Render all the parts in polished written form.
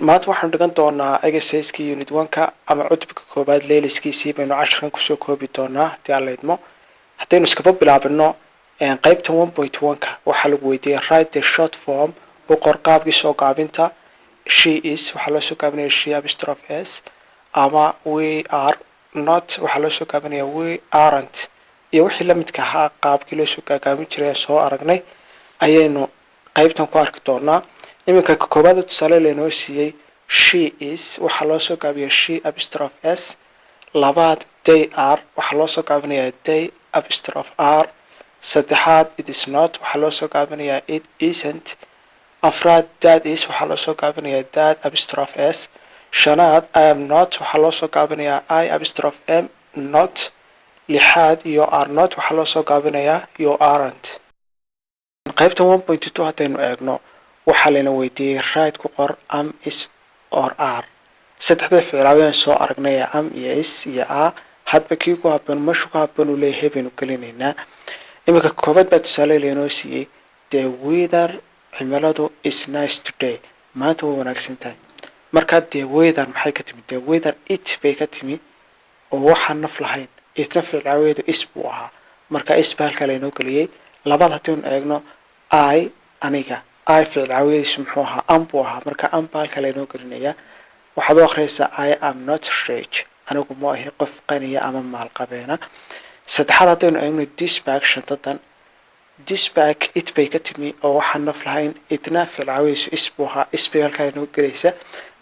maanta waxaan dhigan doonaa exercise-kii unit 1-ka ama cutubka koobaad leeliskiisii baynu casharkan kusoo koobi doonaa haddii aan la idmo haddaynu iskaba bilaabino qaybta 1.1-ka waxaa lagu weydiiyey write the short form u qor qaabkii soo gaabinta she is waxaa loo soo gaabinaya she apostrophe s ama we are not waxaa loo soo gaabinaya we aren't iyo wixii la midka ahaa qaabkii loo soo gaabin jiray soo aragnay ayaynu qaybtan ku arki doonaa iminka koobaad tusaale leenoo siiyey she is waxaa loo soo gaabiyay she apostrophe s labaad they are waxaa loo soo gaabinayaa they apostrophe r saddexaad it is not waxaa loo soo gaabinayaa it isn't afraad that is waxaa loo soo gaabinayaa that apostrophe s shanaad I am not waxaa loo soo gaabinayaa I apostrophe m not lixaad you are not waxaa loo soo gaabinayaa you aren't qaybta 1.2 haddaynu eegno waxaa layna weydiiyey write ku qor am is or are saddexda ficilaabayaan soo aragnay am iyo is iyo a hadba kii ku habboon meeshu ku habboon u leeyahay baynu gelinaynaa iminka koobaad baa tusaale laynoo siiyey the weather cimiladu is nice today maanta way wanaagsan tahay markaa the weather maxay ka timi the weather it bay ka timi oo waxaan naf lahayn itna ficilaaweedu is buu ahaa marka is baa halkaa laynoo geliyey labaad haddaynu eegno I aniga I ficilaaweediisu muxuu ahaa am buu ahaa marka am baa halkaa laynoo gelinayaa waxaad u akhriyaysaa I am not rich anigu ma ahi qof qaniya ama maalqabeena saddexaad haddaynu eegno this bag shantadan this bag it bay ka timi oo waxaan naf lahayn itna ficilaaweediisu is buu ahaa is bay halkaa laynoo gelaysaa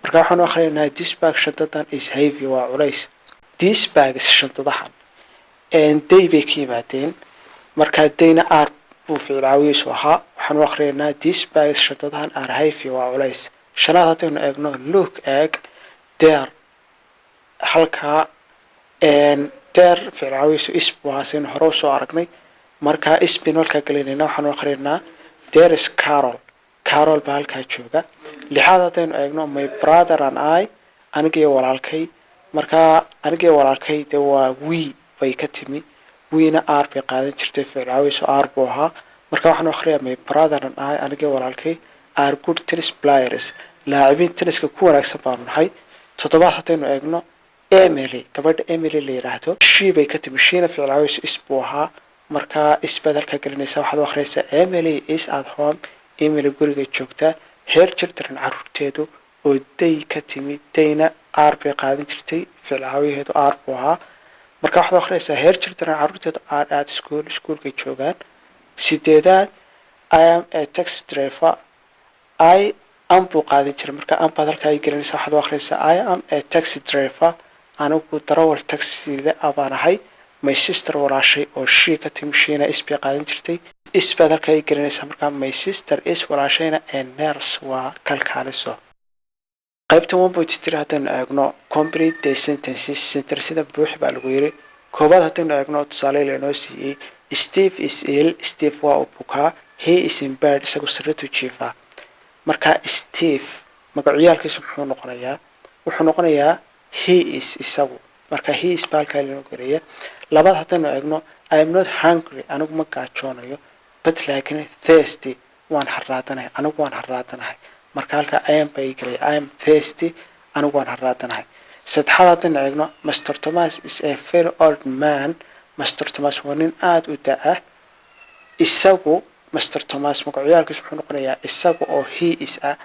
marka waxaan u akhrinaynaa this bag shantadan is heavy waa culays this bags shantadahan day bay ka yimaadeen markaa dayna r buu ficilaawiyiisu ahaa waxaan u akhrinaynaa this bags shantadahan are heavy waa culays shanaad haddaynu eegno look eeg there halkaa there ficilaawiyiisu is buu ahaa saynu hore usoo aragnay markaa is baynu halkaa gelinaynaa waxaan u akhrinaynaa there is carol baa halkaa jooga lixaad haddaynu eegno my brother and I anigiyo walaalkay markaa anigiyo walaalkay dee waa we bay ka timi wina r bay qaadan jirtay ficilaawiyiisu r buu ahaa marka waxaan u akhriyaa my brother and I anigiyo walaalkay are good tennis players laacibiin tenniska ku wanaagsan baanu nahay toddobaad haddaynu eegno Emily gabadha Emily la yiraahdo she bay ka timi sheena ficilaawiyiisu is buu ahaa markaa is baad halkaa gelinaysaa waxaad u akhriyaysaa Emily is at home Emily guriga joogtaa her children carruurteedu oo day ka timi dayna r bay qaadan jirtay ficilaawiyeedu r buu ahaa marka waxaad u akhriyaysaa her children carruurteedu are at school iskuulkay joogaan sideedaad I am a taxi driver I am buu qaadan jiray marka am baad halkaa gelinaysaa waxaad u akhriyaysaa I am a taxi driver anigu darawal taxida abaan ahay my sister walaashay oo she ka timi sheena is bay qaadan jirtay is baad halkaa gelinaysaa markaa my sister is walaashayna a nurse waa kalkaaliso qaybta 1.3 haddaynu eegno complete the sentences sentersida buuxi baa lagu yiri koobaad haddaynu eegno tusaale laynoo siiyey Steve is ill Steve waa uu bukaa he is in bed isagu sariirtu jiifaa marka Steve magaciyaalkiisu muxuu noqonayaa wuxuu noqonayaa he is isagu marka he is baa halkaa laynoo gelaya labaad haddaynu eegno I am not hungry anigu ma gaajoonayo but laakiin thirsty waan harraadanahay anigu waan harraadanahay marka halkaa I am baa ii gelaya I am thirsty anigu waan harraadanahay saddexaad haddaynu eegno Mr. Thomas is a very old man Mr. Thomas waa nin aad u da-ah isagu Mr. Thomas magaciyaalkiisu wuxuu noqonayaa isagu oo he is ah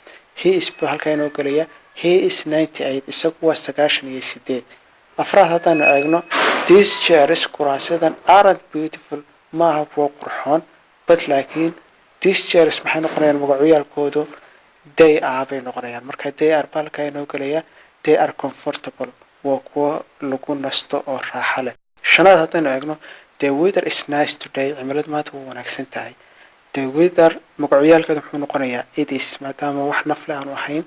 he is buu halkaa inoo gelaya he is 98 isagu waa 98 afraad haddaynu eegno these chairs kuraasadan aren't beautiful maaha kuwa qurxoon but laakiin these chairs maxay noqonayaan magaciyaalkoodu they are bay noqonayaan marka they are baa halkaa inoo gelaya they are comfortable waa kuwa lagu nasto oo raaxo leh shanaad haddaynu eegno the weather is nice today cimiladu maanta waa wanaagsan tahay the weather magaciyaalkeedu muxuu noqonayaa it is maadaama wax nafle aanu ahayn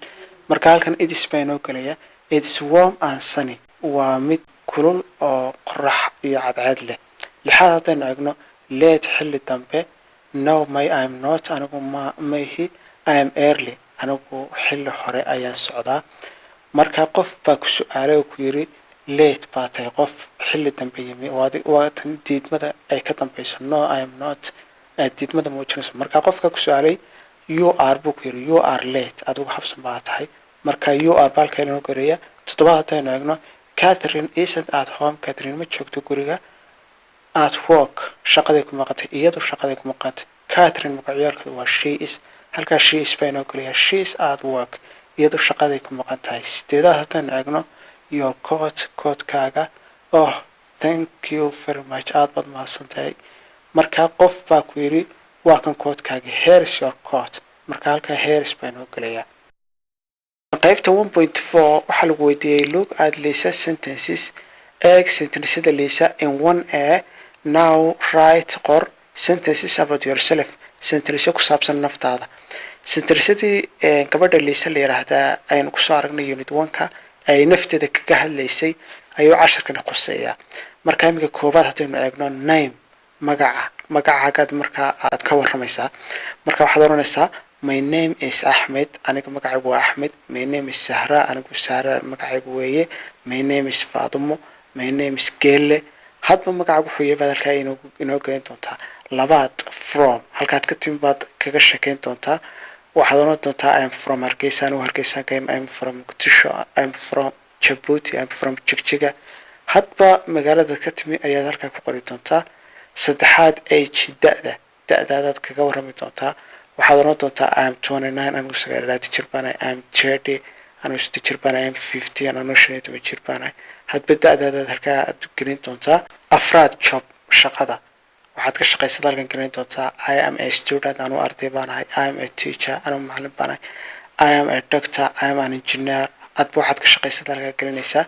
marka halkan it is baa inoo gelaya it is warm and sunny waa mid kulul oo qorax iyo cadceed leh lixaad haddaynu eegno late xilli dambe no may I am not anigu mayhi I am early anigu xilli hore ayaan socdaa marka qof baa ku su'aalay oo ku yiri late baa tahay qof xilli dambe yimi waa tan diidmada ay ka dambayso no I am not diidmada muujinayso marka qofka ku su'aalay you are buu ku yiri you are late adigu habsan baa tahay marka you are baalka inoo goreeya. toddobaad haddaynu eegno Catherine isn't at home. Catherine ma joogto guriga. At work shaqaday ku maqantay, iyadu shaqaday ku maqantay. Catherine magacyaalkeedu waa she is, halkaa she is baa inoo goreeya. She is at work, iyadu shaqaday ku maqantahay. sideedaad haddaynu eegno your coat, kootkaaga. Oh, thank you very much, aad baad mahadsantahay. markaa qof baa ku yidhi waa kan koodkaaga, here is your coat, marka halkaa here is baa inoo gelayaa. qaybta 1.4 waxaa lagu weydiiyey look at Lisa sentences, eeg sentenceda Lisa in 1A. now write qor sentences about yourself, sentence ku saabsan naftaada. sentenceadii gabadha Lisa la yiraahdaa aynu kusoo aragnay unit 1ka ay nafteeda kaga hadlaysay ayuu casharkan quseeyaa. marka imika koobaad haddaynu eegno name, magacaagaad markaa aad ka waramaysaa. marka waxaad oranaysaa my name is Ahmed, aniga magacaygu waa Ahmed. my name is Sahra, anigu Sahra magacaygu weeye. my name is Fadumo, my name is Gele. hadba magacaagu wuxuu yahay baad halkaa inoo geyn doontaa. labaad from, halkaad ka timi baad kaga sheekeyn doontaa. waxaad oran doontaa I am from Hargeysa, anigu Hargeysa ka I am from Muqdisho, I am from Djibouti, I am from Jigjiga. hadba magaalada ka timi ayaad halkaa ku qori doontaa. saddexaad age, da'daadaad kaga warrami doontaa. waxaad oran doontaa I am 29, anigu 29 jir baan ahay. I am 30, anigu 30 jir baan ahay. I am 50, anigu 15 jir baan ahay. hadba da'daadaad halkaa aad gelin doontaa. afraad job, shaqada waxaad ka shaqaysad halkan gelin doontaa. I am a student, anigu arday baan ahay. I am a teacher, anigu macallin baan ahay. I am a doctor, I am an engineer. hadba waxaad ka shaqaysad halkaa gelinaysaa.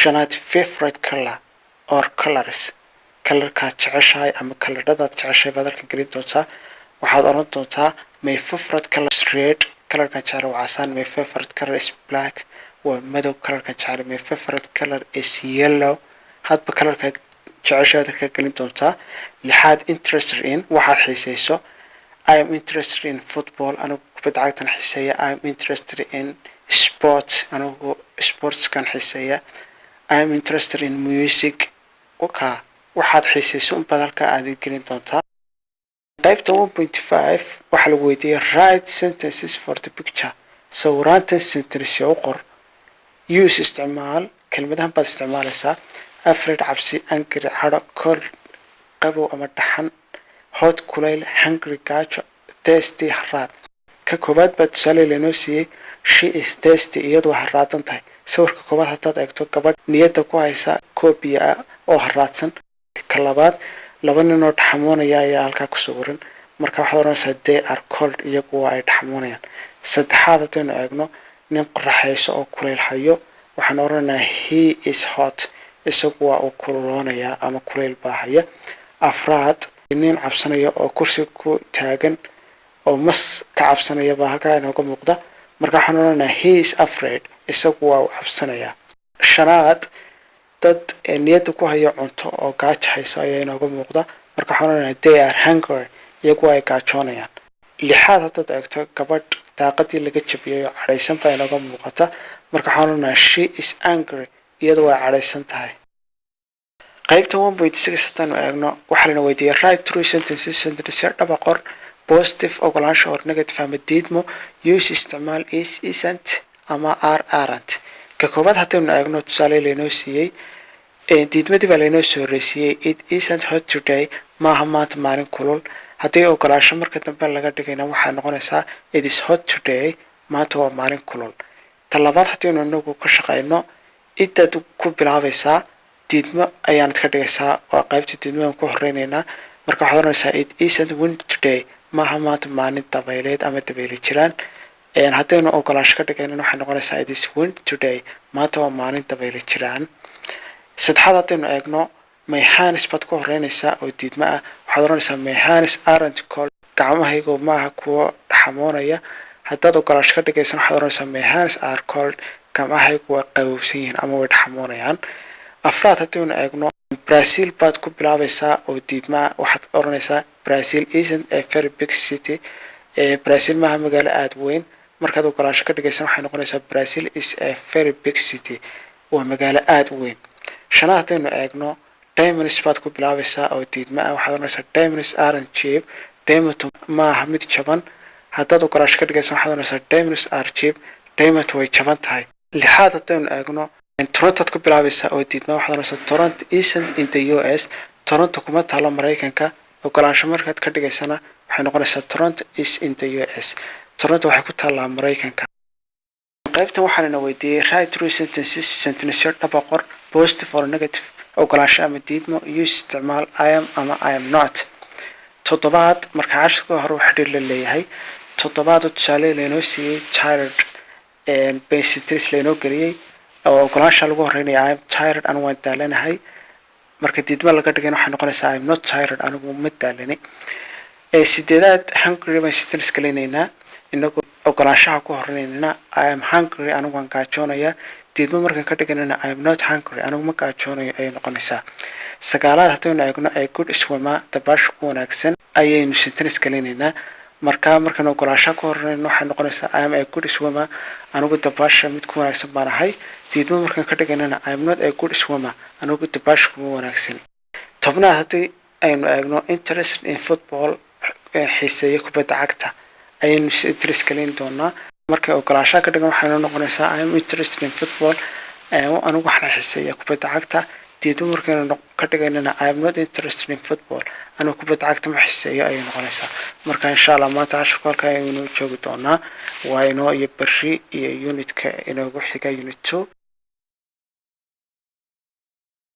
shanaad favorite color or colors, kalarkaad jeceshahay ama kaladhadaad jeceshahay baad halkan gelin doontaa. waxaad oran doontaa my favorite color is red, kalarkan jecel waa casaan. my favorite color is black, waa madow. kalarkan jecel my favorite color is yellow. hadba kalarkaad jeceshahay ka gelin doontaa. lixaad interested in, waxaad xiiseyso. I am interested in football, anigu kubadda cagtan xiiseeya. I am interested in sports, anigu sportskan xiiseeya. I am interested in music. waxaad xiiseyso unbaad halkaa aad gelin doontaa. qaybta 1.5 waxaa lagu weydiiyey write sentences for the picture, sawiraanta sentence u qor. use isticmaal, kelmadahan baad isticmaalaysaa. afraid cabsi, angry cadho, cold qabow ama dhaxan, hot kulayl, hungry gaajo, thirsty haraad. ka koobaad baa tusaale laynoo siiyey she is thirsty, iyadu waa haraadan tahay. sawirka koobaad haddaad eegto gabadh niyadda ku haysa koob biyo ah oo haraadsan. ka labaad laba nin oo dhaxamoonaya ayaa halkaa ku sawiran. marka waxaad oranaysaa they are cold, iyagu waa ay dhaxamoonayaan. saddexaad haddaynu eegno nin qoraxayso oo kulayl hayo, waxaan oranaynaa he is hot, isagu waa uu kululoonayaa ama kulayl baa haya. afraad nin cabsanaya oo kursi ku taagan oo mas ka cabsanaya baa halkaa inooga muuqda. marka waxaan oranaynaa he is afraid, isagu waa uu cabsanayaa. shanaad dad niyadda ku haya cunto oo gaajo hayso ayaa inooga muuqda. marka waxaan oranaynaa they are hungry, iyagu ay gaajoonayaan. lixaad haddaad eegto gabadh daaqadii laga jabiyay oo cadhaysan baa inooga muuqata. marka waxaan oranaynaa she is angry, iyadu way cadhaysan tahay. qaybta 1.6 haddaanu eegno waxaa lana weydiiyey write true sentences, sentence dhaba qor. positive ogolaansho or negative ama diidmo. use isticmaal is, isn't ama are, aren't. ka koobaad haddaynu eegno tusaale laynoo siiyey diidmadii baa laynoo soo horeysiiyey it isn't hot today, maaha maanta maalin kulul. haddii ogolaansho marka dambe laga dhigayna waxay noqonaysaa it is hot today, maanta waa maalin kulul. ta labaad haddaynu inagu ka shaqayno idaad ku bilaabaysaa, diidmo ayaanad ka dhigaysaa. waa qaybta diidmadan ku horeynaynaa. marka waxaad oranaysaa it isn't wind today, maaha maanta maalin dabayleed ama dabayli jiraan. haddaynu ogolaansho ka dhigaynana waxay noqonaysaa it is wind today, maanta waa maalin dabayli jiraan. saddexaad haddaynu eegno my hands baad ku horeynaysaa oo diidmo ah. waxaad oranaysaa my hands aren't cold, gacmahaygu maaha kuwo dhaxamoonaya. haddaad ogolaansho ka dhigaysana waxaad oranaysaa my hands are cold, gacmahaygu waa qabowsan yihiin ama way dhaxamoonayaan. afraad haddaynu eegno Brazil baad ku bilaabaysaa oo diidmo ah. waxaad oranaysaa Brazil isn't a very big city, Brazil maaha magaalo aad weyn. markaad ogolaansho ka dhigaysana waxay noqonaysaa Brazil is a very big city, waa magaalo aad weyn. shanaad haddaynu eegno diamonds baad ku bilaabaysaa oo diidmo ah. waxaad oranaysaa diamonds aren't cheap, diamond maaha mid jaban. haddaad ogolaansho ka dhigaysana waxaad oranaysaa diamonds are cheap, qiimatu way jaban tahay. Lixaad haddaynu eegno Toronto ku bilaabaysa oo diidma waxaad oranaysaa Toronto isn't in the US. Toronto kuma taalo Mareykanka. Ogolaansho markaad ka dhigaysana waxay noqonaysaa Toronto is in the US. Toronto waxay ku taalaa Mareykanka. qaybtan waxaan ina weydiiyey write true sentences sentence dhaba qor positive or negative ogolaansho ama diidmo use isticmaal I am ama I am not. Toddobaad marka casharka hore wax xidhiir la leeyahay. Toddobaad tusaale leenoo siiyey tired basic test leenoo geliyey oo ogolaansho lagu horreynaya I am tired anigu waan daalanahay. marka diidmo laga dhigay waxay noqonaysaa I am not tired anigu ma daalani. sideedaad hungry baan sentence gelinaynaa inagu ogolaanshaha ku horreynayna I am hungry anigu waan gaajoonaya. diidmo markaan ka dhiganayna I am not hungry anigu ma gaajoonayo ayay noqonaysaa. sagaalaad haddaynu eegno ay good swimmer dabaasha ku wanaagsan ayaynu sentence gelinaynaa. markaan ogolaanshaha ku horreynayna waxay noqonaysaa I am a good swimmer anigu dabaasha mid ku wanaagsan baan ahay. diidmo markaan ka dhiganayna I am not a good swimmer anigu dabaasha kuma wanaagsan. tobnaad haddii aynu eegno interested in football xiiseeya kubadda cagta ayaynu interest gelin doonaa. markay ogolaanshaha ka dhigan waxayna noqonaysaa I am interested in football anigu waxaan xiiseeyaa kubadda cagta. diidmo markaynu ka dhiganayna I am not interested in football anigu kubadda cagta ma xiiseeyo ayay noqonaysaa. marka insha Allah maanta casharka halkaa ayaynu joogi doonaa waa inoo iyo berri iyo unitka inoogu xiga unit 2.